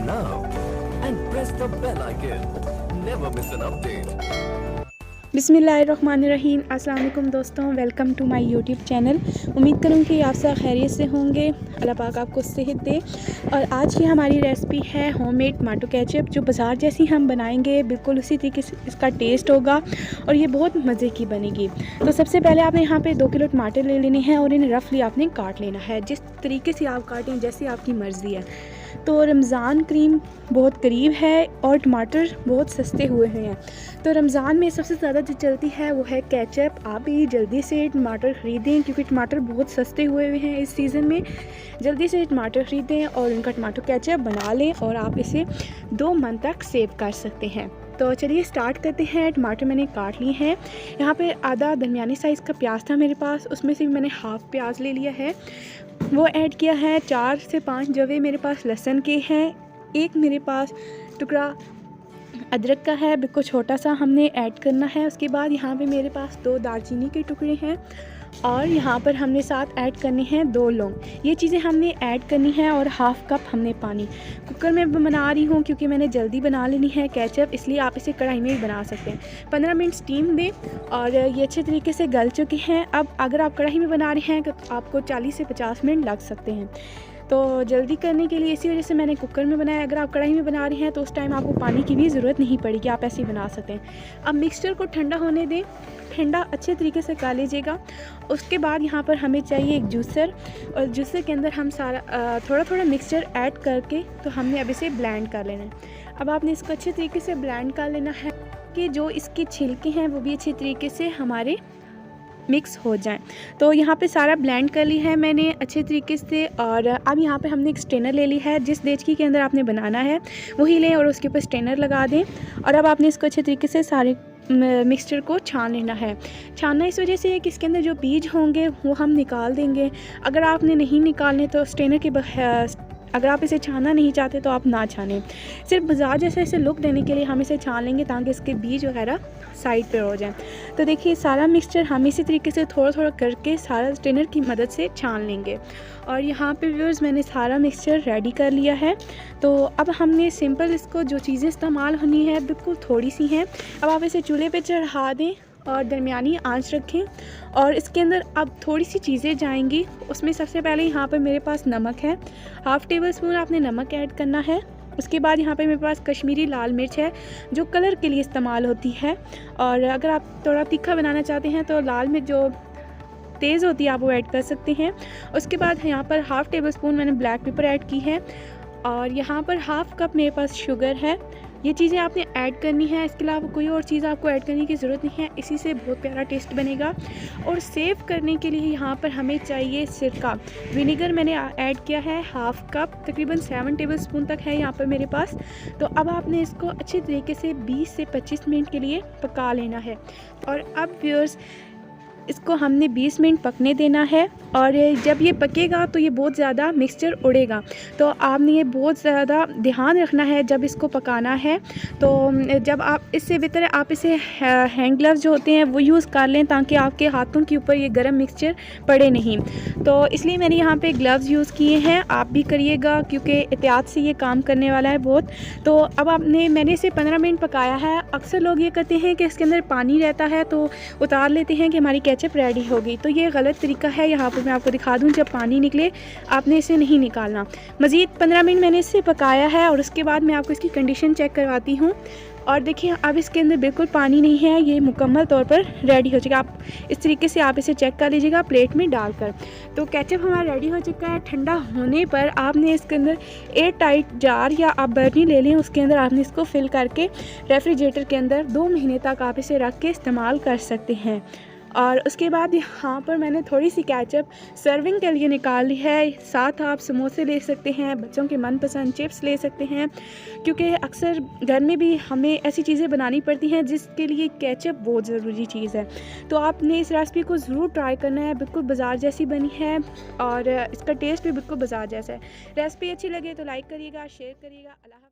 now and press the bell icon. Never miss an update. बिस्मिल्लाहिर्रहमानिर्रहीम। अस्सलाम वालेकुम दोस्तों, welcome to my YouTube channel. उम्मीद करूँ कि आप सब खैरियत से होंगे, अल्लाह पाक आपको सेहत दे। और आज की हमारी रेसिपी है होममेड टमाटो केचप, जो बाज़ार जैसी हम बनाएंगे बिल्कुल उसी तरीके से इसका टेस्ट होगा और ये बहुत मज़े की बनेगी। तो सबसे पहले आपने यहाँ पे 2 किलो टमाटर ले लेने हैं और इन्हें रफली आपने काट लेना है, जिस तरीके से आप काटें जैसे आपकी मर्ज़ी है। तो रमज़ान करीम बहुत करीब है और टमाटर बहुत सस्ते हुए हैं। तो रमज़ान में सबसे ज़्यादा जो चलती है वो है केचप। आप भी जल्दी से टमाटर ख़रीदें क्योंकि टमाटर बहुत सस्ते हुए हैं इस सीज़न में। जल्दी से टमाटर ख़रीदें और उनका टमाटो केचप बना लें और आप इसे 2 मंथ तक सेव कर सकते हैं। तो चलिए स्टार्ट करते हैं। टमाटर मैंने काट लिए हैं। यहाँ पे आधा दरमियानी साइज़ का प्याज था मेरे पास, उसमें से मैंने हाफ़ प्याज ले लिया है, वो ऐड किया है। 4 से 5 जवे मेरे पास लहसुन के हैं। एक मेरे पास टुकड़ा अदरक का है, बिल्कुल छोटा सा हमने ऐड करना है। उसके बाद यहाँ पे मेरे पास 2 दालचीनी के टुकड़े हैं और यहाँ पर हमने साथ ऐड करने हैं 2 लौंग। ये चीज़ें हमने ऐड करनी है और हाफ़ कप हमने पानी। कुकर में बना रही हूँ क्योंकि मैंने जल्दी बना लेनी है केचप, इसलिए आप इसे कढ़ाई में भी बना सकते हैं। 15 मिनट स्टीम दें और ये अच्छे तरीके से गल चुके हैं। अब अगर आप कढ़ाई में बना रहे हैं तो आपको 40 से 50 मिनट लग सकते हैं। तो जल्दी करने के लिए इसी वजह से मैंने कुकर में बनाया। अगर आप कढ़ाई में बना रहे हैं तो उस टाइम आपको पानी की भी ज़रूरत नहीं पड़ेगी, आप ऐसे ही बना सकते हैं। अब मिक्सचर को ठंडा होने दें, ठंडा अच्छे तरीके से कर लीजिएगा। उसके बाद यहाँ पर हमें चाहिए एक जूसर, और जूसर के अंदर हम सारा थोड़ा थोड़ा मिक्सचर ऐड करके तो हमने अब इसे ब्लेंड कर लेना है। अब आपने इसको अच्छे तरीके से ब्लेंड कर लेना है कि जो इसके छिलके हैं वो भी अच्छे तरीके से हमारे मिक्स हो जाएं। तो यहाँ पे सारा ब्लेंड कर ली है मैंने अच्छे तरीके से। और अब यहाँ पे हमने एक स्ट्रेनर ले ली है। जिस देचकी के अंदर आपने बनाना है वही लें और उसके ऊपर स्ट्रेनर लगा दें। और अब आपने इसको अच्छे तरीके से सारे मिक्सचर को छान लेना है। छानना इस वजह से है कि इसके अंदर जो बीज होंगे वो हम निकाल देंगे। अगर आपने नहीं निकालने तो स्ट्रेनर के अगर आप इसे छानना नहीं चाहते तो आप ना छानें। सिर्फ बाज़ार जैसे इसे लुक देने के लिए हम इसे छान लेंगे ताकि इसके बीज वगैरह साइड पर हो जाएं। तो देखिए सारा मिक्सचर हम इसी तरीके से थोड़ा थोड़ा करके सारा स्ट्रेनर की मदद से छान लेंगे। और यहाँ पे व्यूअर्स मैंने सारा मिक्सचर रेडी कर लिया है। तो अब हमने सिंपल इसको जो चीज़ें इस्तेमाल होनी है बिल्कुल थोड़ी सी हैं। अब आप इसे चूल्हे पे चढ़ा दें और दरमियानी आंच रखें और इसके अंदर अब थोड़ी सी चीज़ें जाएंगी। उसमें सबसे पहले यहाँ पर मेरे पास नमक है, हाफ़ टेबल स्पून आपने नमक ऐड करना है। उसके बाद यहाँ पे मेरे पास कश्मीरी लाल मिर्च है जो कलर के लिए इस्तेमाल होती है। और अगर आप थोड़ा तीखा बनाना चाहते हैं तो लाल मिर्च जो तेज़ होती है आप वो ऐड कर सकते हैं। उसके बाद यहाँ पर हाफ़ टेबल स्पून मैंने ब्लैक पेपर ऐड की है और यहाँ पर हाफ़ कप मेरे पास शुगर है। ये चीज़ें आपने ऐड करनी है, इसके अलावा कोई और चीज़ आपको ऐड करने की ज़रूरत नहीं है। इसी से बहुत प्यारा टेस्ट बनेगा। और सेव करने के लिए यहाँ पर हमें चाहिए सिरका। विनेगर मैंने ऐड किया है हाफ़ कप, तकरीबन 7 टेबल स्पून तक है यहाँ पर मेरे पास। तो अब आपने इसको अच्छे तरीके से 20 से 25 मिनट के लिए पका लेना है। और अब व्यूअर्स इसको हमने 20 मिनट पकने देना है। और जब ये पकेगा तो ये बहुत ज़्यादा मिक्सचर उड़ेगा, तो आपने ये बहुत ज़्यादा ध्यान रखना है जब इसको पकाना है। तो जब आप इससे बेहतर आप इसे हैंड ग्लव्स जो होते हैं वो यूज़ कर लें ताकि आपके हाथों के ऊपर ये गर्म मिक्सचर पड़े नहीं। तो इसलिए मैंने यहाँ पे ग्लव्स यूज़ किए हैं, आप भी करिएगा क्योंकि एहतियात से ये काम करने वाला है बहुत। तो अब मैंने इसे 15 मिनट पकाया है। अक्सर लोग ये कहते हैं कि इसके अंदर पानी रहता है तो उतार लेते हैं कि हमारी केचप रेडी होगी, तो ये गलत तरीका है। यहाँ पर मैं आपको दिखा दूँ, जब पानी निकले आपने इसे नहीं निकालना। मज़ीद 15 मिनट मैंने इसे पकाया है और उसके बाद मैं आपको इसकी कंडीशन चेक करवाती हूँ। और देखिए अब इसके अंदर बिल्कुल पानी नहीं है, ये मुकम्मल तौर पर रेडी हो चुका। आप इस तरीके से आप इसे चेक कर लीजिएगा प्लेट में डालकर। तो केचप हमारा रेडी हो चुका है। ठंडा होने पर आपने इसके अंदर एयर टाइट जार या आप बर्नी ले लें, उसके अंदर आपने इसको फिल करके रेफ्रिजरेटर के अंदर 2 महीने तक आप इसे रख के इस्तेमाल कर सकते हैं। और उसके बाद यहाँ पर मैंने थोड़ी सी केचप सर्विंग के लिए निकाल ली है। साथ आप समोसे ले सकते हैं, बच्चों के मनपसंद चिप्स ले सकते हैं, क्योंकि अक्सर घर में भी हमें ऐसी चीज़ें बनानी पड़ती हैं जिसके लिए केचप बहुत ज़रूरी चीज़ है। तो आपने इस रेसिपी को ज़रूर ट्राई करना है, बिल्कुल बाज़ार जैसी बनी है और इसका टेस्ट भी बिल्कुल बाज़ार जैसा है। रेसिपी अच्छी लगे तो लाइक करिएगा, शेयर करिएगा। अल्लाह।